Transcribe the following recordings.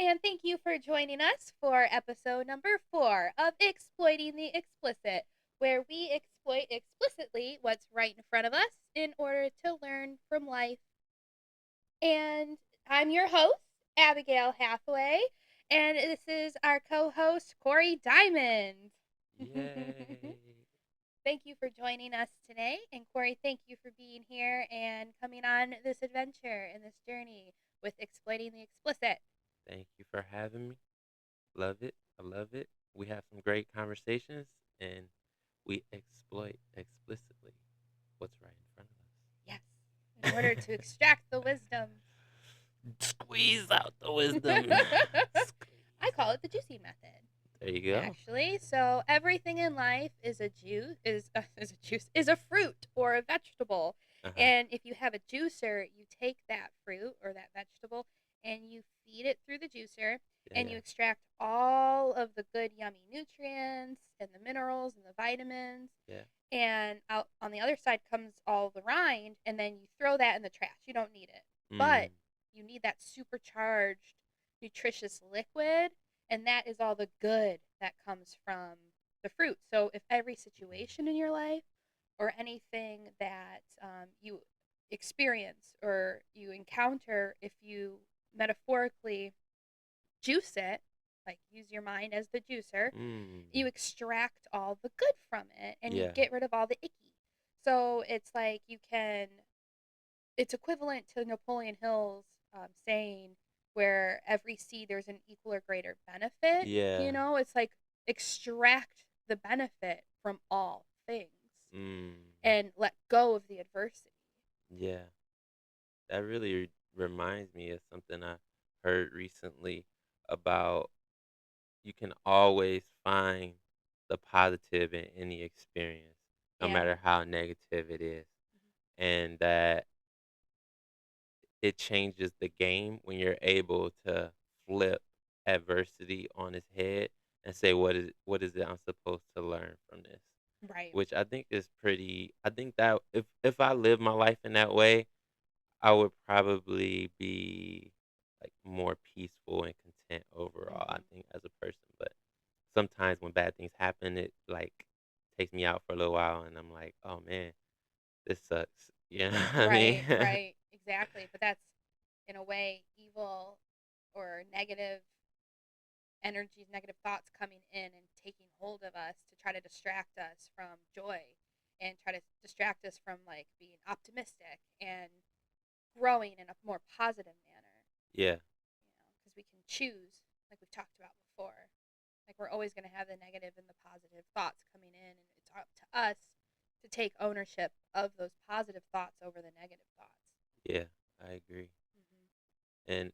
and thank you for joining us for episode number 4 of Exploiting the Explicit, where we exploit explicitly what's right in front of us in order to learn from life. And I'm your host, Abigail Hathaway, and this is our co host, Corey Diamond. Yay. Thank you for joining us today. And Corey, thank you for being here and coming on this adventure and this journey with Exploiting the Explicit. Thank you for having me. Love it. I love it. We have some great conversations and we exploit explicitly what's right in front Yes, in order to extract the wisdom. of us. Squeeze out the wisdom. I call it the juicy method. There you go. Actually, so everything in life is a juice is a fruit or a vegetable. Uh-huh. And if you have a juicer, you take that fruit or that vegetable and you feed it through the juicer and you extract all of the good yummy nutrients and the minerals and the vitamins. Yeah. And out on the other side comes all the rind, and then you throw that in the trash. You don't need it. Mm. But you need that supercharged, nutritious liquid, and that is all the good that comes from the fruit. So if every situation in your life or anything that you experience or you encounter, if you metaphorically juice it, like use your mind as the juicer, you extract all the good from it and you get rid of all the icky. So it's like it's equivalent to Napoleon Hill's saying, where every seed there's an equal or greater benefit. Yeah. You know, it's like extract the benefit from all things and let go of the adversity. Yeah. That really reminds me of something I heard recently about you can always find the positive in any experience, no matter how negative it is. And that it changes the game when you're able to flip adversity on its head and say what is it I'm supposed to learn from this, Right. which I think is pretty. I think that if I live my life in that way, I would probably be like more peaceful and content overall, I think, as a person. But sometimes when bad things happen, it like takes me out for a little while and I'm like, oh man, this sucks. You know what I mean? Right, exactly. But that's, in a way, evil or negative energies, negative thoughts coming in and taking hold of us to try to distract us from joy and try to distract us from like being optimistic and growing in a more positive manner. Yeah. Because we can choose, like we've talked about before. Like we're always going to have the negative and the positive thoughts coming in, and it's up to us to take ownership of those positive thoughts over the negative thoughts. Yeah, I agree. And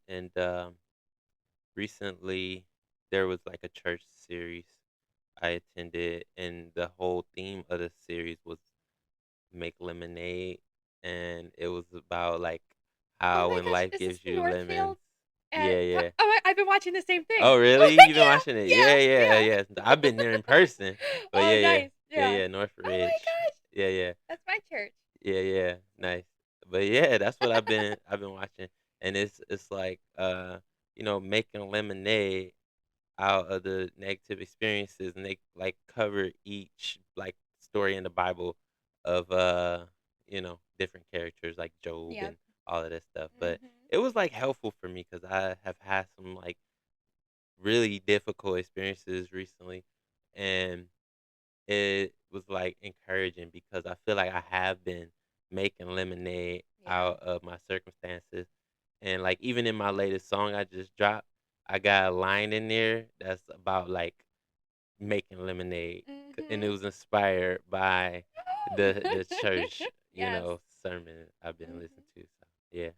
recently there was like a church series I attended, and the whole theme of the series was make lemonade, and it was about like Oh how my when gosh, life is this gives you lemons. Northfield? Yeah, yeah. I've been watching the same thing. Oh, really? You've been Yeah, watching it? yeah, Yeah, yeah, yeah. yeah. I've been there in person. But Oh, yeah, yeah. nice. Yeah, Yeah. yeah, North Oh my Ridge. gosh, Yeah, yeah. that's my church. Yeah, yeah. Nice. But yeah, that's what I've been watching. And it's like making lemonade out of the negative experiences, and they like cover each like story in the Bible of different characters like Job Yep. and all of that stuff. But Mhm. it was like helpful for me because I have had some like really difficult experiences recently, and it was like encouraging because I feel like I have been making lemonade Yeah. out of my circumstances. And like even in my latest song I just dropped, I got a line in there that's about like making lemonade, and it Mhm. was inspired by the church, Yes. sermon I've been Mhm. listening to. So yeah.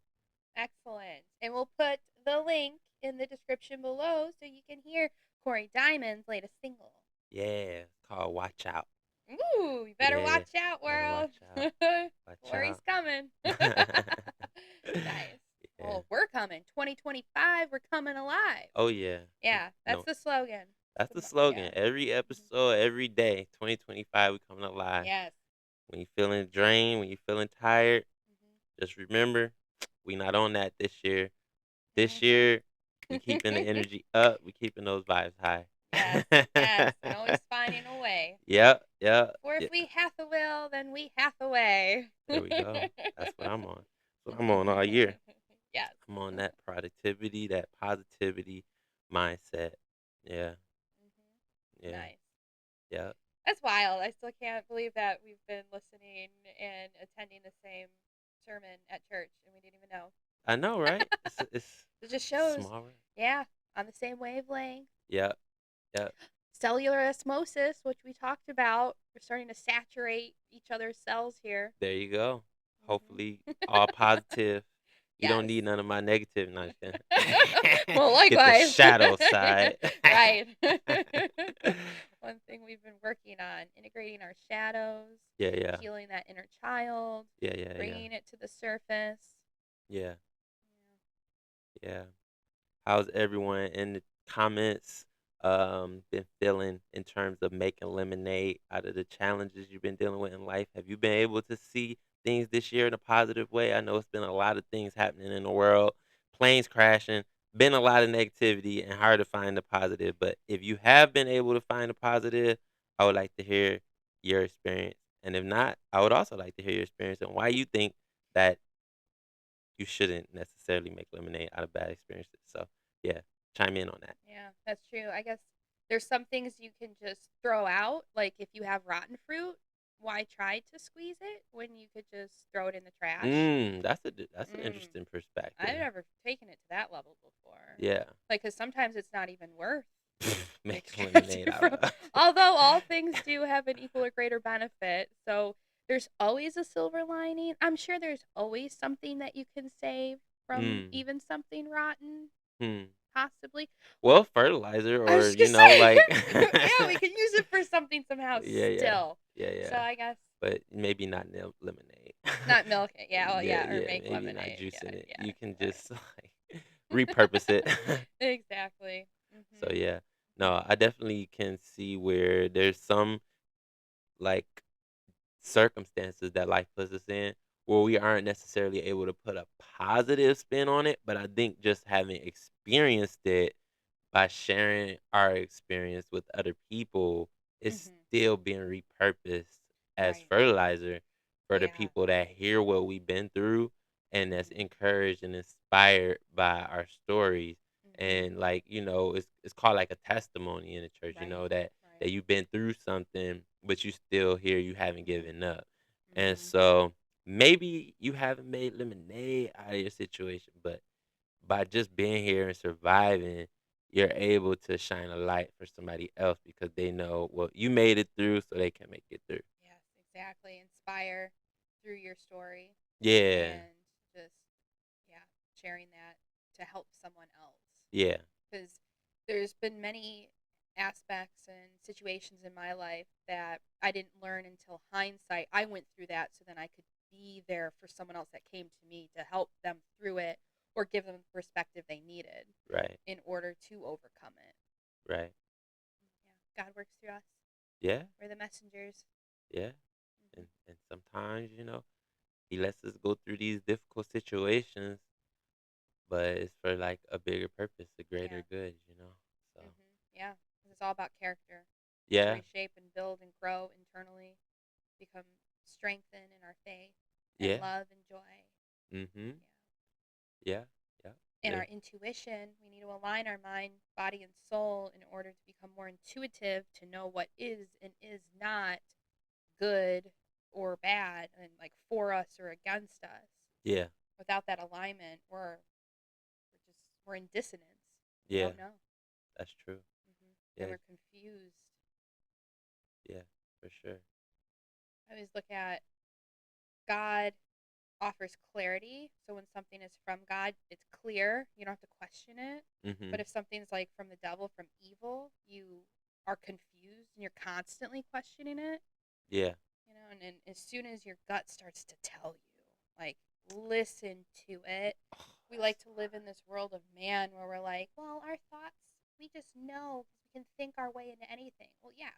Excellent. And we'll put the link in the description below so you can hear Corey Diamond's latest single. Yeah. It's called Watch Out. Ooh, you better Yeah. watch out, Better world. watch out. Watch Corey's out. coming. Nice. Yeah. Oh, we're coming. 2025, we're coming alive. Oh yeah. Yeah, that's No, the slogan. that's the Yeah. slogan. Every episode, every day, 2025, we coming alive. Yes. When you feeling drained, when you feeling tired, Mhm. just remember, we not on that this year. This Mhm. year, We keeping the energy up. We keeping those vibes high. Yes, yes, and always finding a way. Yep, yep, For if yeah. we hath a will, then we hath a way. There we go. That's what I'm on. That's what I'm on all year. Yes. I'm on that productivity, that positivity mindset. Yeah, yeah, Nice. yeah. That's wild. I still can't believe that we've been listening and attending the same sermon at church and we didn't even know. I know, right? It's It just shows, small. yeah, on the same wavelength. Yeah, yeah. Cellular osmosis, which we talked about. We're starting to saturate each other's cells here. There you go. Hopefully, Mhm. all positive. You don't Yes. need none of my negative. No, just kidding. Well, Get the likewise. shadow side. Right. One thing we've been working on, integrating our shadows, Yeah, yeah, healing that inner child, yeah, yeah, yeah, bringing it to the surface. yeah, yeah. How's everyone in the comments been feeling in terms of making lemonade out of the challenges you've been dealing with in life? Have you been able to see things this year in a positive way? I know it's been a lot of things happening in the world, planes crashing, been a lot of negativity and hard to find the positive. But if you have been able to find the positive, I would like to hear your experience. And if not, I would also like to hear your experience and why you think that you shouldn't necessarily make lemonade out of bad experiences. So, yeah, chime in on that. Yeah, that's true. I guess there's some things you can just throw out. Like if you have rotten fruit, why try to squeeze it when you could just throw it in the trash? That's an Mm, interesting I've perspective. never taken it to that level before. Yeah, Like, because sometimes it's not even worth making lemonade extracting out from. of. Although all things do have an equal or greater benefit. So there's always a silver lining. I'm sure there's always something that you can save from Mm, even something rotten, hmm. possibly. Well, fertilizer, I was or just gonna say, like. yeah, we can use it for something somehow Yeah, yeah, still. yeah, So yeah. I guess But maybe not lemonade. not milk it. Yeah, well, Yeah, yeah, or yeah. make Maybe not lemonade. juicing Yeah, it. yeah, You can right. just like repurpose it. Exactly. So Mhm. yeah, no, I definitely can see where there's some like circumstances that life puts us in where we aren't necessarily able to put a positive spin on it, but I think just having experienced it by sharing our experience with other people is Mhm. still being repurposed as Right. fertilizer for the Yeah. people that hear what we've been through and that's Mhm. encouraged and inspired by our stories. Mhm. And like, it's called like a testimony in the church, Right. that Right. you've been through something, but you still here, you haven't given up. And Mhm. so maybe you haven't made lemonade out of your situation, but by just being here and surviving, you're able to shine a light for somebody else because they know, well, you made it through, so they can make it through. Yes, exactly. Inspire through your story Yeah, and just yeah, sharing that to help someone else. yeah, Because there's been many aspects and situations in my life that I didn't learn until hindsight. I went through that so then I could be there for someone else that came to me to help them through it or give them the perspective they needed right, in order to overcome it. right. Yeah, God works through us. Yeah, We're the messengers. yeah. And Hmm. and sometimes, he lets us go through these difficult situations, but it's for like a bigger purpose, a greater Yeah. good. So, Yeah. 'Cause it's all about character. How yeah, we shape and build and grow internally, become strengthened in our faith and yeah. love and joy. Mhm. Yeah. Yeah, yeah. In our There. intuition, we need to align our mind, body, and soul in order to become more intuitive to know what is and is not good or bad and like for us or against us. Yeah, Without that alignment, we're in dissonance. We yeah. don't know. That's true. And Yeah, we're confused. yeah, for sure. I always look at God offers clarity. So when something is from God, it's clear. You don't have to question it. But Mhm. if something's like from the devil, from evil, you are confused and you're constantly questioning it. Yeah. And as soon as your gut starts to tell you, like, listen to it. Oh, We that's like to live in this world of man where we're like, well, our thoughts, we just know because we can think our way into anything. Well, yeah.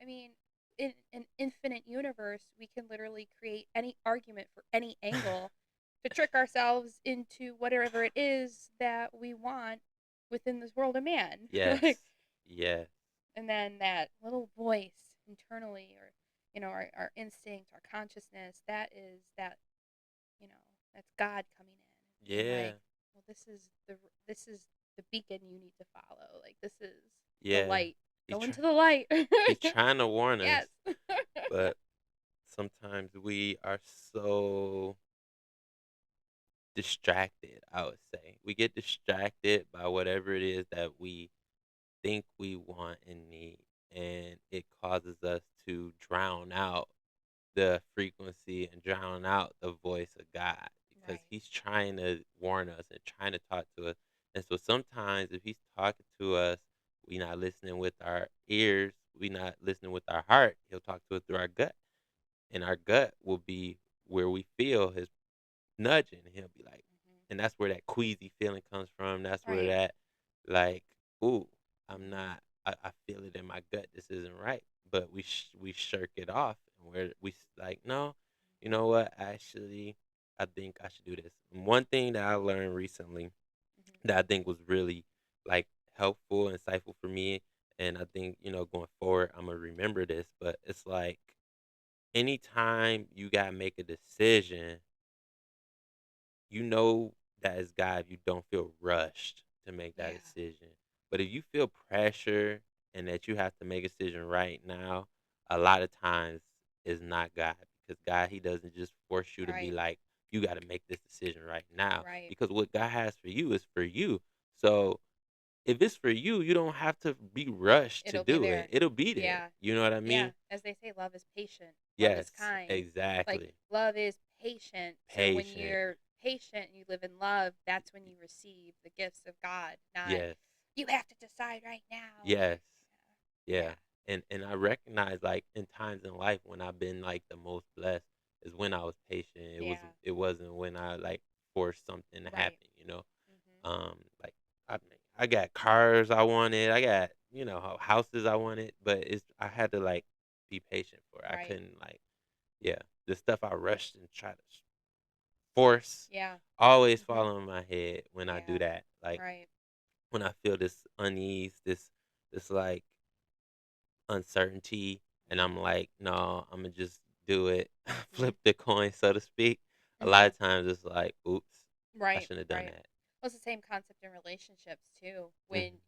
I mean, in an infinite universe, we can literally create any argument for any angle to trick ourselves into whatever it is that we want within this world of man. Like, Yes. Yes. and then that little voice internally, or our instinct, our consciousness, that is that, you know that's God coming in and being Yeah. like, well, this is the beacon you need to follow. Like, this is the Yeah. light. He Go try into the light. he's trying to warn us, Yes. but sometimes we are so distracted, I would say. We get distracted by whatever it is that we think we want and need, and it causes us to drown out the frequency and drown out the voice of God because Right. he's trying to warn us and trying to talk to us. And so sometimes if he's talking to us, we not listening with our ears, we not listening with our heart, he'll talk to us through our gut. And our gut will be where we feel his nudging. He'll be like, Hmm. and that's where that queasy feeling comes from. That's where Right. that, like, ooh, I'm Hmm. not. I feel it in my gut. This isn't right. But we shirk it off, and like, no, you know what? Actually, I think I should do this. And one thing that I learned recently Hmm. that I think was really like helpful, insightful for me, and I think going forward, I'm gonna remember this. But it's like anytime you gotta make a decision, you know that is God if you don't feel rushed to make that Yeah. decision. But if you feel pressure and that you have to make a decision right now, a lot of times it's not God because God, He doesn't just force you to be Right. like, you got to make this decision right now Right. because what God has for you is for you. So if it's for you, you don't have to be rushed to It'll be do it. there. It'll be there. Yeah. You know what I Yeah. mean? As they say, love is patient. Love is Yes, kind. Like, exactly. love is patient. So when Patient. you're patient and you live in love, that's when you receive the gifts of God. Not, Yes. you have to decide right now. Yes. Yeah. Yeah. And I recognize like in times in life when I've been like the most blessed is when I was patient. Yeah. It wasn't when I like forced something to Right. happen. Mhm. Like I got cars I wanted, I got, houses I wanted, but I had to like be patient for it. I Right. couldn't like yeah, the stuff I rushed and tried to force Yeah. always Mhm. fall in my head when I do Yeah. that. Like Right. when I feel this unease, this like uncertainty, and I'm Mhm. like, no, I'm gonna just do it, Mhm. flip the coin, so to speak. A lot Mhm. of times it's like, oops, I Right. shouldn't have done Right. that. Well, it's the same concept in relationships too. When Mhm,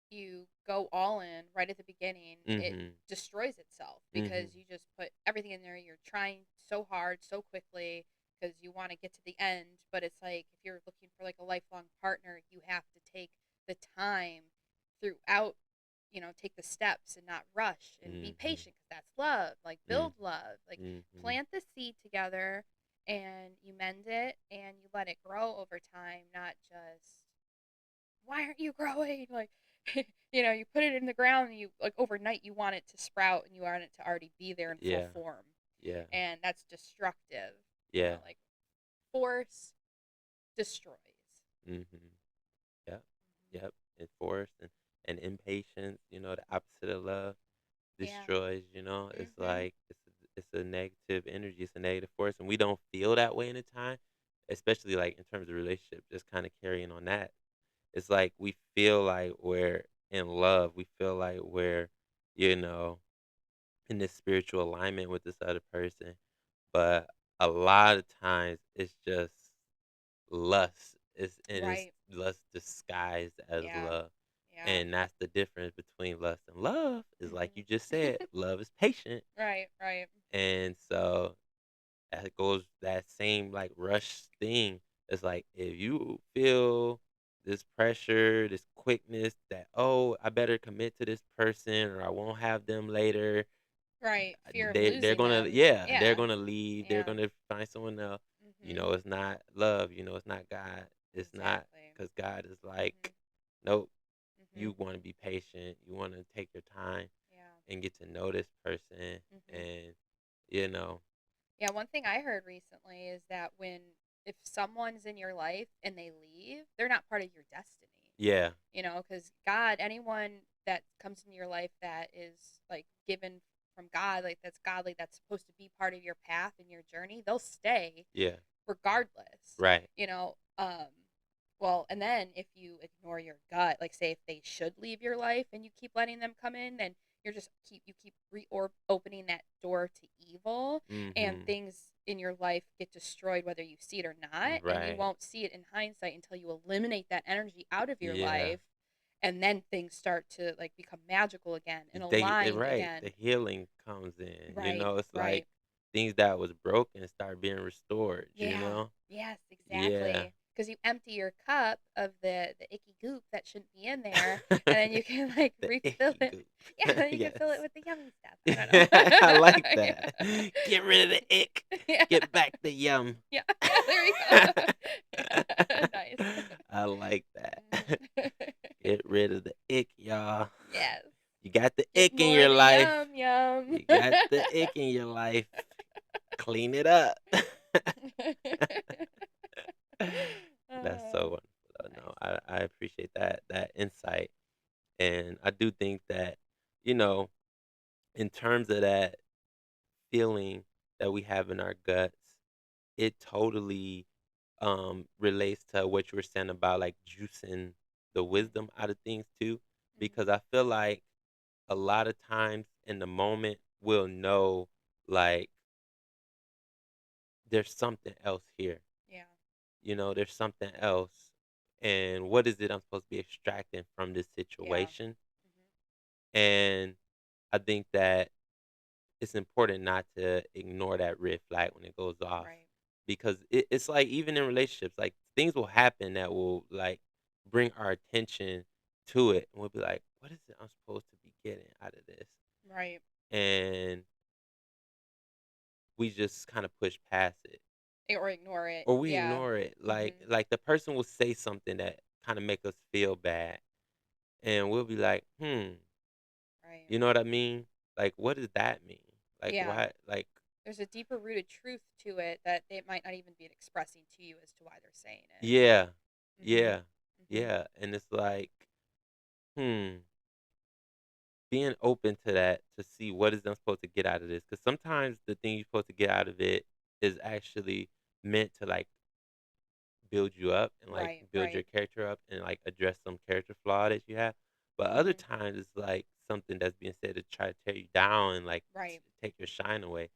you go all in right at the beginning, it mhm, destroys itself mhm, because you just put everything in there. You're trying so hard, so quickly because you want to get to the end. But it's like, if you're looking for like a lifelong partner, you have to take the time throughout, take the steps and not rush and be mhm, patient because that's love. Like, mhm, build love, like mhm. plant the seed together and you mend it and you let it grow over time, not just, why aren't you growing? Like, you put it in the ground and you, like, overnight you want it to sprout and you want it to already be there in full Yeah, form. yeah, And that's destructive. yeah. Like, force destroys. Mhm. Yep, Hmm. yep. And force and impatience, the opposite of love Yeah. destroys. It's Hmm. like it's a negative energy, it's a negative force, and we don't feel that way in the time, especially like in terms of relationships. Just kind of carrying on that, it's like we feel like we're in love. We feel like we're, you know, in this spiritual alignment with this other person, but a lot of times it's just lust. It's Right. lust disguised as Yeah. love. Yeah. And that's the difference between lust and love is like you Hmm. just said, love is patient. Right. Right. And so that goes that same like rush thing. It's like if you feel this pressure, this quickness that, oh, I better commit to this person or I won't have them later. Right. Fear of They're losing gonna, them. yeah, they're Yeah. gonna leave. They're Yeah. gonna find someone else. Hmm. It's not love. It's not God. It's not Exactly. because God is Hmm. like, nope. Hmm. You want to be patient. You want to take your time Yeah. and get to know this person, Hmm. and you know, Yeah, one thing I heard recently is that if someone's in your life and they leave, they're not part of your destiny. yeah, Because God, anyone that comes into your life that is like given from God, like that's godly, that's supposed to be part of your path and your journey, they'll stay yeah, regardless. right, You know, Well, and then if you ignore your gut, like say if they should leave your life and you keep letting them come in, then you keep opening that door to evil, and Mhm. things in your life get destroyed whether you see it or not, and you Right. won't see it in hindsight until you eliminate that energy out of your Yeah. life, and then things start to like become magical again and They're aligned right. again. The healing comes in. Right, It's like right. things that was broken start being restored. Yeah. Yes, Yeah. exactly. Because you empty your cup of the icky goop that shouldn't be in there, and then you can like The refill icky it. goop. Yeah, then you can Yes. fill it with the yummy stuff. I don't know. I like that. Yeah. Get rid of the ick. Yeah. Get back the yum. Yeah. Yeah. There we go. Yeah. Nice. I like that. Mhm. Get rid of the ick, y'all. Yes. You got the Get ick in more your of the life. yum yum. You got the ick in your life. Clean it up. That's so wonderful. No, Nice. I appreciate that insight. And I do think that, you know, in terms of that feeling that we have in our guts, it totally relates to what you were saying about like juicing the Mhm. wisdom out of things too. Mhm. Because I feel like a lot of times in the moment we'll know like there's something else here. Yeah. There's something else. And what is it I'm supposed to be extracting from this Yeah. situation? Mhm. And I think that it's important not to ignore that red flag when it goes off, Right. because it's like even in relationships, like things will happen that will like bring our attention to it, and we'll be like, "What is it I'm supposed to be getting out of this?" Right. And we just kind of push past it, Or ignore it. or we Yeah. ignore it. Like Mhm. like the person will say something that kind of make us feel bad, and we'll be like, Right. you know what I mean? Like, what does that mean? Like, Yeah. why? Like, There's a deeper rooted truth to it that they might not even be expressing to you as to why they're saying it. yeah, Mhm. yeah, Mhm. yeah, and it's like, hmm, being open to that to see what is I'm supposed to get out of this. Because sometimes the thing you're supposed to get out of it is actually meant to like build you up and like Right. build your Right. character up and like address some character flaw that you have. But other Mhm. times it's like something that's being said to try to tear you down and like Right. take your shine away. Mhm.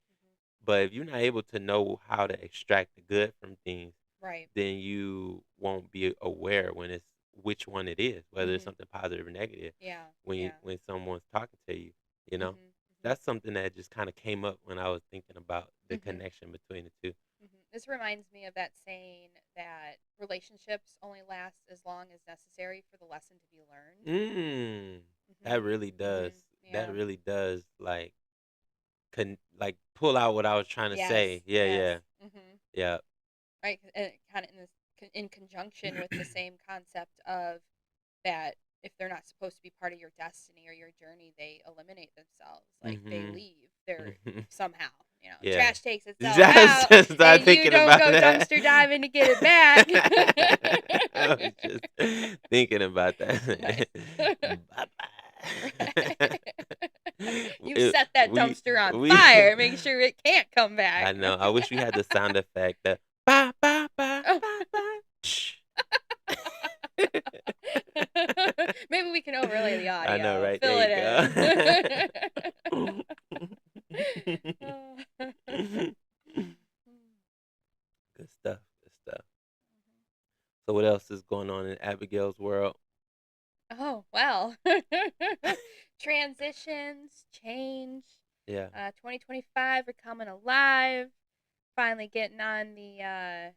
But if you're not able to know how to extract the good from things, Right. then you won't be aware when it's which one it is, whether it's Mhm. something positive or negative. Yeah. When Yeah. when someone's talking to you, you know, Mhm. Mhm. that's something that just kind of came up when I was thinking about the Mhm. connection between the two. This reminds me of that saying that relationships only last as long as necessary for the lesson to be learned. Mm, that Mhm. really does. Mhm. That Yeah. really does like pull out what I was trying to say. Yes. Yeah, Yes. yeah, Mhm. yeah. Right, and kind of in conjunction with the same concept of that if they're not supposed to be part of your destiny or your journey, they eliminate themselves. Like they Mhm. leave. They're Mhm. somehow, Yeah. trash takes itself out, Just start and you thinking don't about go that. dumpster diving to get it back. I was just thinking about that. Nice. Bye bye. Right. You set that We dumpster on we. fire. Make sure it can't come I back. know. I wish we had the sound effect. The ba ba ba Oh. ba ba. Shh. Maybe we can overlay the I know, audio. right? There Fill you it go. in. Good stuff. Good stuff. So, what else is going on in Abigail's world? Oh, well. Transitions, change. Yeah, 2025 are coming alive. Finally getting on the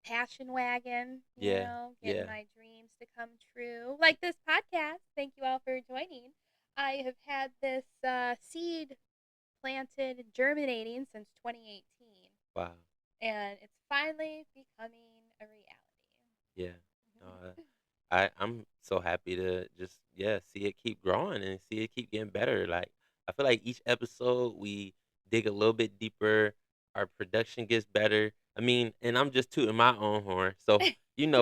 passion wagon, yeah, getting yeah. my dreams to come true. Like this podcast. Thank you all for joining. I have had this seed planted and germinating since 2018, Wow. and it's finally becoming a reality. Yeah. No, I'm so happy to just see it keep growing and see it keep getting better. Like I feel like each episode we dig a little bit deeper, our production gets better. I mean, and I'm just tooting my own horn. So,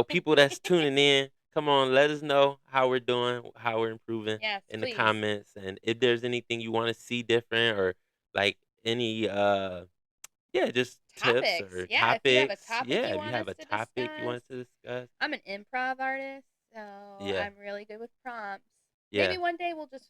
people that's tuning in, come on, let us know how we're doing, how we're improving Yes, in the please. comments, and if there's anything you want to see different or like any yeah, just tips topics. or Yeah, if you have a topics. topic Yeah, you if you want have us a to topic you discuss. want to discuss. I'm an improv artist, so Yeah, I'm really good with prompts. yeah, Maybe one day we'll just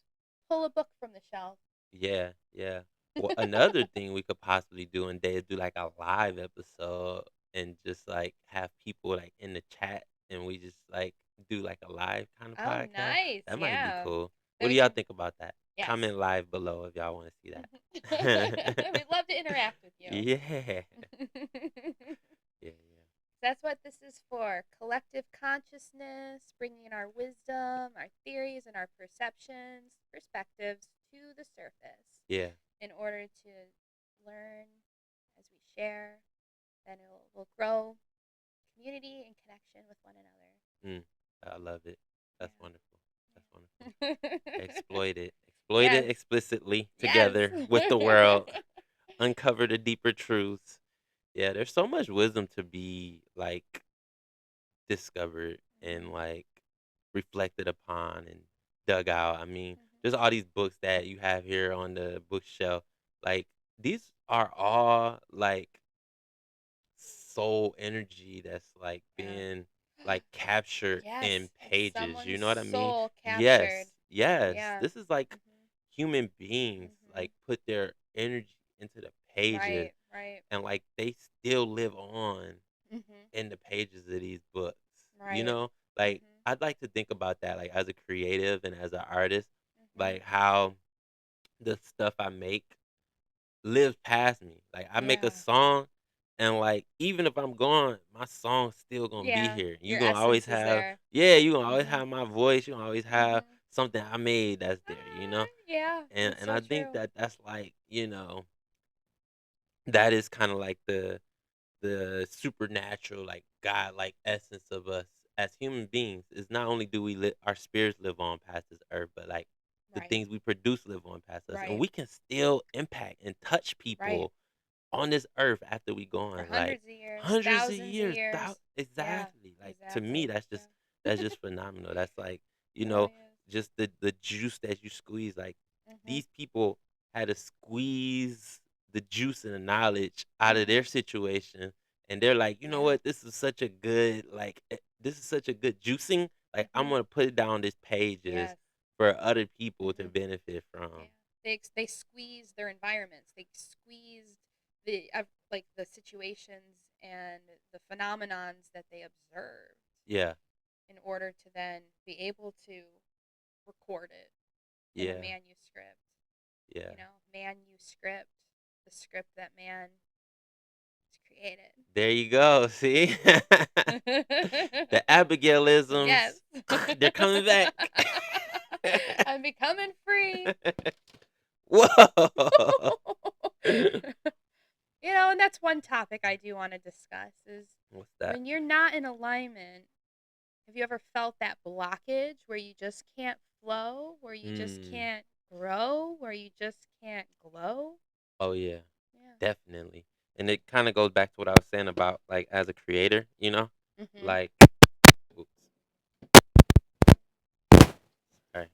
pull a book from the shelf. yeah, yeah. Well, another thing we could possibly do one day is do like a live episode and just like have people like in the chat and we just like do like a live kind of Oh, podcast. nice. That might be Yeah. cool. Then What do we y'all can, think about that? yes. Comment live below if y'all want to see that. We'd love to interact with you. Yeah. Yeah, yeah. That's what this is for, collective consciousness, bringing our wisdom, our theories, and our perceptions, perspectives to the surface Yeah. in order to learn as we share. Then it will grow community and connection with one another. Mm, I love it. That's wonderful. That's wonderful. Yeah. Exploit it. Exploit Yes. it explicitly Yes. together with the world. Uncover the deeper truths. Yeah, there's so much wisdom to be like discovered and Mhm. like reflected upon and dug out. I mean, Mhm. there's all these books that you have here on the bookshelf. Like these are all like soul energy that's like Yeah. being like captured Yes, in it's pages. You someone's know what I mean? soul captured. Yes, yes. Yeah. This is like Mhm. human beings Mhm. like put their energy into the pages Right, right. and like they still live on Mhm. in the pages of these books. You Right. know? Like Mhm. I'd like to think about that like as a creative and as an artist, Mhm. like how the stuff I make lives past me. Like I make a Yeah. song and like even if I'm gone, my song's still gonna be Yeah. here. You Your gonna always essence is have there. you gonna always Mhm. have my voice, you gonna always have Mhm. something I made that's there, you know? Yeah, And that's and so I think true. that that's like, that is kind of like the supernatural, like God like essence of us as human beings is not only do we live our spirits live on past this earth, but like the Right. things we produce live on past us. And Right. we can still impact and touch Right. people on this earth after we For gone, like hundreds of years, hundreds of thousands of years. years. Yeah, Exactly. Like to me, exactly. Yeah. that's just phenomenal. That's like you Really know, is. just the juice that you squeeze. Like Mhm. these people had to squeeze the juice and the knowledge out of their Mhm. situation, and they're like, you know Yeah. what, this is such a good this is such a good juicing. Like I'm Mhm. gonna put it down these pages Yes. for other people to Mhm. benefit from. Yeah. They squeezed their environments. They squeezed like the situations and the phenomenons that they observed Yeah, in order to then be able to record it in a yeah, manuscript. yeah. Manuscript, the script that man has created. There you go. See, the Yes. Abigailisms, they're coming back. I'm becoming free. Whoa. And that's one topic I do want to discuss is What's that? when you're not in alignment, have you ever felt that blockage where you just can't flow, where you just Mm. can't grow, where you just can't glow? Oh yeah, Yeah. definitely. And it kind of goes back to what I was saying about like as a creator, Mhm. like. Oops. All right.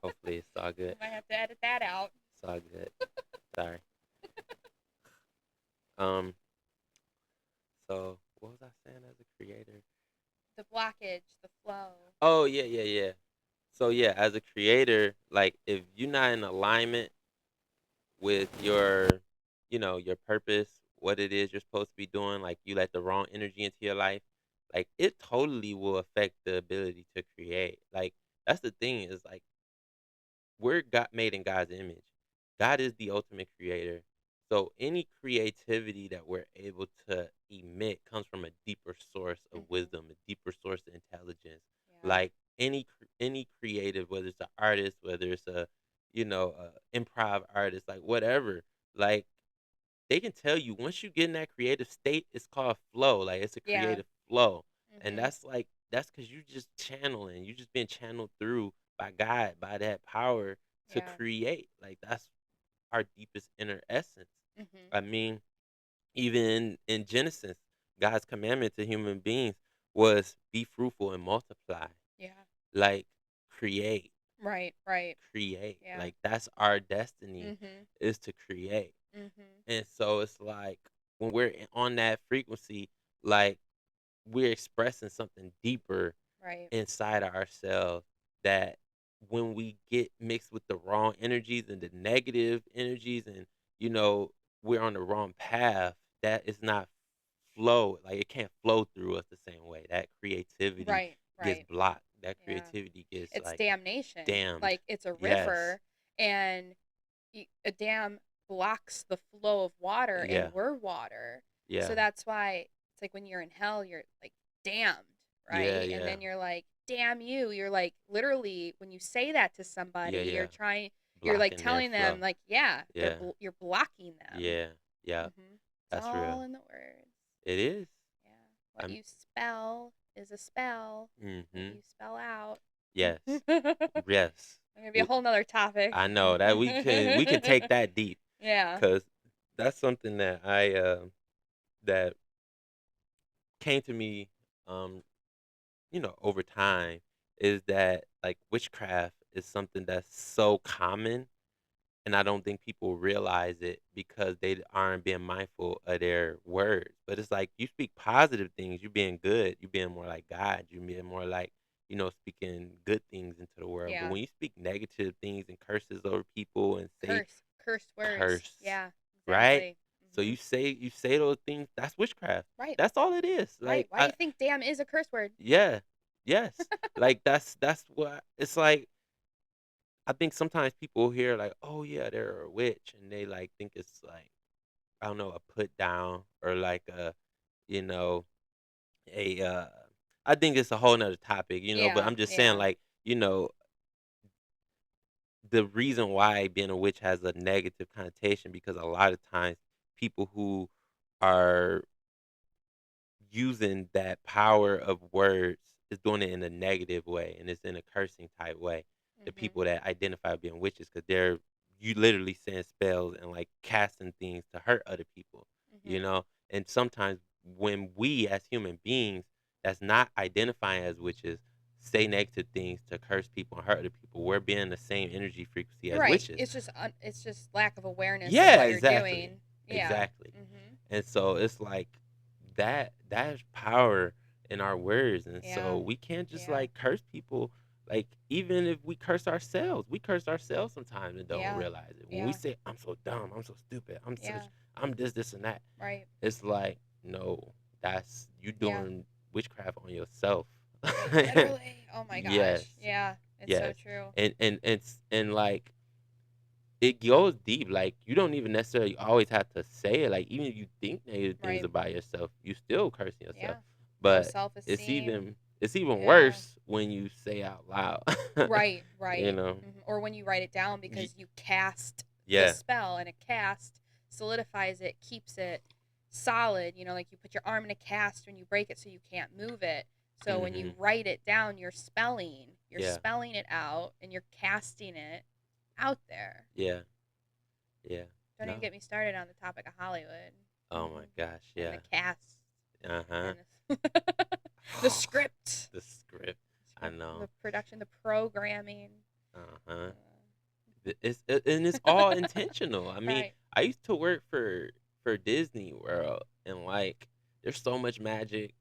Hopefully it's all good. We might have to edit that out. It's all good. Sorry. Um. So what was I saying as a creator? The blockage, the flow. Oh yeah, yeah, yeah. So yeah, as a creator, like if you're not in alignment with your purpose, what it is you're supposed to be doing, like you let the wrong energy into your life, like it totally will affect the ability to create. Like that's the thing is like we're God made in God's image. God is the ultimate creator. So any creativity that we're able to emit comes from a deeper source of Mhm. wisdom, a deeper source of intelligence. Yeah. Like any creative, whether it's an artist, whether it's a improv artist, like whatever, like they can tell you once you get in that creative state, it's called flow. Like it's a Yeah. creative flow, and Mhm. that's because you just channeling, you just being channeled through by God, by that power to Yeah. create. Like that's our deepest inner essence. Mhm. I mean, even in Genesis, God's commandment to human beings was be fruitful and multiply. Yeah. Like create, Right, right. create. Yeah. Like that's our destiny Mhm. is to create. Mhm. And so it's like when we're on that frequency, like we're expressing something deeper Right. inside of ourselves, that when we get mixed with the wrong energies and the negative energies, and you know we're on the wrong path, that is not flow, like it can't flow through us the same way. That creativity Right. gets Right. blocked, that Yeah. creativity gets It's like damnation. damned. Like it's a Yes. river, and a dam blocks the flow of water, Yeah. and we're water. Yeah. So that's why it's like when you're in hell, you're like damned, Yeah. right? And Yeah. then you're like, damn you. You're like, literally, when you say that to somebody, Yeah. Yeah. you're like Blocking their telling them, flow. like, yeah, Yeah. you're blocking them. Yeah. Yeah. It's That's real. all in the words. It is. Yeah. What I'm you spell is a spell. What mhm. you spell out. Yes. That Yes. may be a W- whole nother topic. I know that we can take that deep, Yeah. cuz that's something that I that came to me um over time, is that like witchcraft is something that's so common, and I don't think people realize it because they aren't being mindful of their words. But it's like you speak positive things, you being good, you being more like God, you being more like, speaking good things into the world. But Yeah. when you speak negative things and curses over people and say Cursed words. curse, Yeah, right? exactly. So you say those things, that's witchcraft. Right. That's all it is. Right. Like Why do you think damn is a curse word? yeah. Yes. Like that's what it's like. I think sometimes people hear like, "Oh yeah, they're a witch," and they like think it's like, I don't know, a put down, or like you know, a I think it's a whole nother topic, but Yeah, I'm just saying yeah. like, the reason why being a witch has a negative connotation, because a lot of times people who are using that power of words is doing it in a negative way, and it's in a cursing type way. The Mhm. people that identify being witches, because they're you literally saying spells and like casting things to hurt other people, you Mhm. know. And sometimes when we as human beings that's not identifying as witches say negative things to curse people and hurt other people, we're being the same energy frequency as Right. witches. It's just lack of awareness of Yeah, what you're exactly. doing. Yeah. Exactly. Mhm. And so it's like that's power in our words. And so Yeah. we can't just Yeah. like curse people. Like even if we curse ourselves sometimes and don't Yeah. realize it. When we Yeah. say I'm so dumb, I'm so stupid, Yeah. I'm this and that. Right. It's like, no, that's you Yeah. doing witchcraft on yourself. Literally. Oh my Yes. gosh. Yeah. It's so Yes. true. And like it goes deep. Like you don't even necessarily always have to say it. Like even if you think negative things Right. about yourself, you still cursing yourself. Yeah. Low But it's self-esteem. even Yeah. worse when you say out loud. Right, you right. know. Or when you write it down Y- because you cast the yeah. spell, and a cast solidifies it, keeps it solid. Like you put your arm in a cast when you break it so you can't move it. So when you Mhm. write it down, you're Yeah. spelling it out, and you're casting it out there. Yeah. Yeah. Don't even No. get me started on the topic of Hollywood. Oh my gosh. And the Yeah. cast Uh huh. and the script. The script. I Script, know. the production, the programming. Uh huh. Uh, And it's all intentional. I mean, right. I used to work for Disney World, and like there's so much magic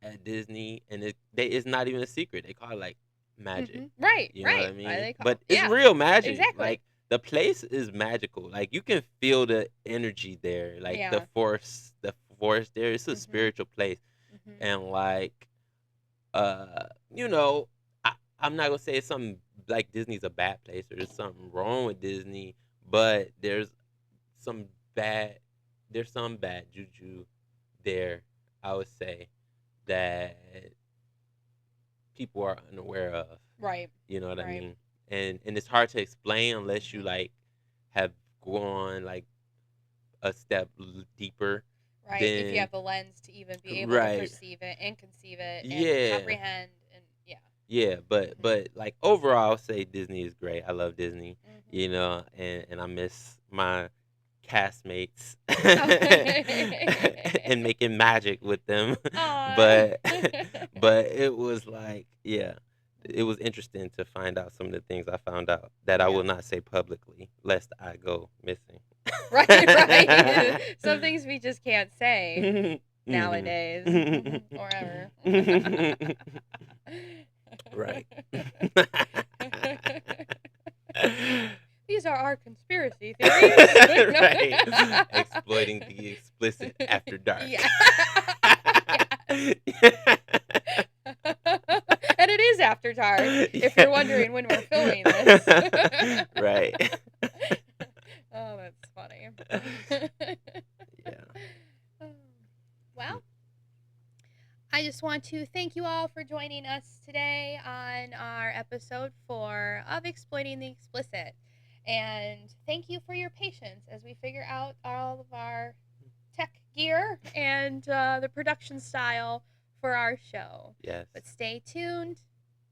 at Disney, and it's not even a secret. They call it like magic. Right, You know what right. I Why mean? they call? But it's Yeah, real magic. exactly. Like the place is magical. Like you can feel the energy there. Like Yeah. the force there. It's a Mhm. spiritual place, Mhm. and like uh, you know, I'm not gonna say it's something like Disney's a bad place or there's something wrong with Disney, but some bad some bad juju there, I would say, that people are unaware of. Right. You know what I Right. mean? And it's hard to explain unless you Mhm. like have gone like a step deeper Right. If you than have the lens to even be able to right. perceive it and conceive it and Yeah. comprehend, and yeah. Yeah, but Mhm. like overall, I'll say Disney is great. I love Disney, Mhm. and I miss my castmates and Oh. making magic with them. Aw. but but it was like, yeah, it was interesting to find out some of the things I found out that I Yeah. will not say publicly lest I go missing. Right. Some things we just can't say nowadays or ever. Right. These are our conspiracy theories. Right. Exploiting the explicit after dark. Yeah. And it is after dark, if you're wondering when we're filming this. Right. Oh, that's funny. Yeah. Well, I just want to thank you all for joining us today on our episode 4 of Exploiting the Explicit. And thank you for your patience as we figure out all of our tech gear and the production style for our show. Yes. But stay tuned.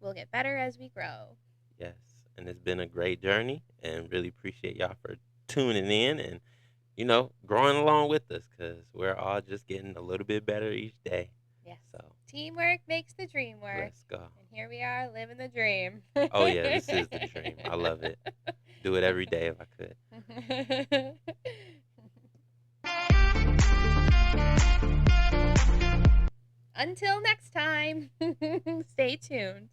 We'll get better as we grow. Yes. And it's been a great journey, and really appreciate y'all for tuning in and, growing along with us, because we're all just getting a little bit better each day. Yes. So Teamwork makes the dream work. let's go. And here we are living the dream. Oh, yeah, this is the dream. I love it. Do it every day if I could. Until next time, stay tuned.